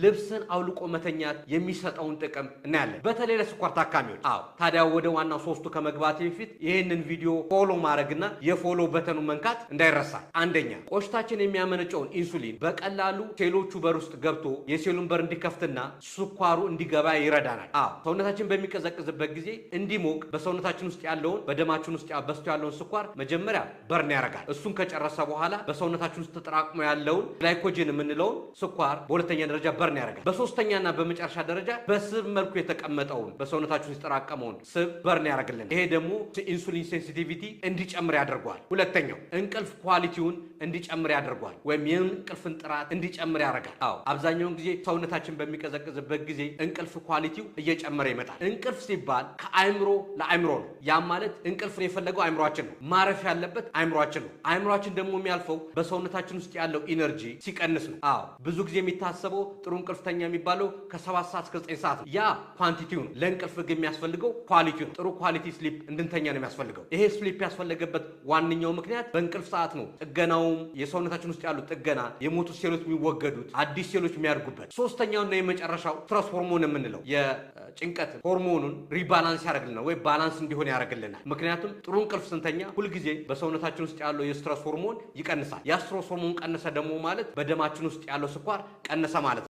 ልብስን አውልቆ መተኛት የሚሰጠውን ጥቅም እናያለን በተለይ ለስኳር ታካሚዎች። ታዲያ ወደ ዋናው ሶስቱ ከመግባቴ በፊት ይሄንን ቪዲዮ ፎሎ ማድረግና የፎሎ በተኑ መንካት እንዳይረሳ። አንደኛ ቆሽታችን የሚያመነጨውን ኢንሱሊን በቀላሉ ሴሎቹ በር ውስጥ ገብቶ የሴሉን በር እንዲከፍትና ስኳሩ እንዲገባ ይረዳናል። ሰውነታችን በሚቀዘቅዝበት ጊዜ እንዲሞቅ በሰውነታችን ውስጥ ያለውን በደማችን ውስጥ በስቶ ያለውን ስኳር መጀመሪያ በርን ያደርጋል። እሱን ከጨረሰ በኋላ በሰውነታችን ውስጥ ተጠራቅሞ ያለውን ግላይኮጅን የምንለውን ስኳር በሁለተኛ ደረጃ በርን ያደርጋል። በሶስተኛና በመጨረሻ ደረጃ በስብ መልኩ የተቀመጠውን በሰውነታችን ውስጥ የተጠራቀመውን ስብ በርን ያደርግልን። ይሄ ደግሞ ኢንሱሊን ሴንሲቲቪቲ እንዲጨምር ያደርገዋል። ሁለተኛው እንቅልፍ ኳሊቲውን እንዲጨምር ያደርገዋል፣ ወይም የእንቅልፍን ጥራት እንዲጨምር ያደርጋል። አብዛኛውን ጊዜ ሰውነታችን በሚቀዘቅዝበት ጊዜ እንቅልፍ ኳሊቲው እየጨመረ ይመጣል። እንቅልፍ ሲባል ከአእምሮ ለአእምሮ ነው። ያም ማለት እንቅልፍ የፈለገው አእምሯችን ነው። ማረፍ ያለበት አእምሯችን ነው። አእምሯችን ደግሞ የሚያልፈው በሰውነታችን ውስጥ ያለው ኢነርጂ ሲቀንስ ነው። ብዙ ጊዜ የሚታሰበው ጥሩ እንቅልፍተኛ የሚባለው ከ7 ሰዓት እስከ 9 ሰዓት ያ ኳንቲቲው ነው። ለእንቅልፍ ግን የሚያስፈልገው ኳሊቲው ነው። ጥሩ ኳሊቲ ስሊፕ እንድንተኛ ነው የሚያስፈልገው። ይሄ ስሊፕ ያስፈለገበት ዋነኛው ምክንያት በእንቅልፍ ሰዓት ነው። ጥገናውም የሰውነታችን ውስጥ ያሉት ጥገና፣ የሞቱ ሴሎች የሚወገዱት፣ አዲስ ሴሎች የሚያድጉበት። ሶስተኛውና የመጨረሻው ስትረስ ሆርሞን የምንለው የጭንቀት ሆርሞኑን ሪባላንስ ያደርግልናል ወይ ባላንስ እንዲሆን ያደርግልናል። ምክንያቱም ጥሩ እንቅልፍ ስንተኛ ሁልጊዜ በሰውነታችን ውስጥ ያለው የስትረስ ሆርሞን ይቀንሳል። ያ ስትረስ ሆርሞን ቀነሰ ደግሞ ማለት በደማችን ውስጥ ያለው ስኳር ቀነሰ ማለት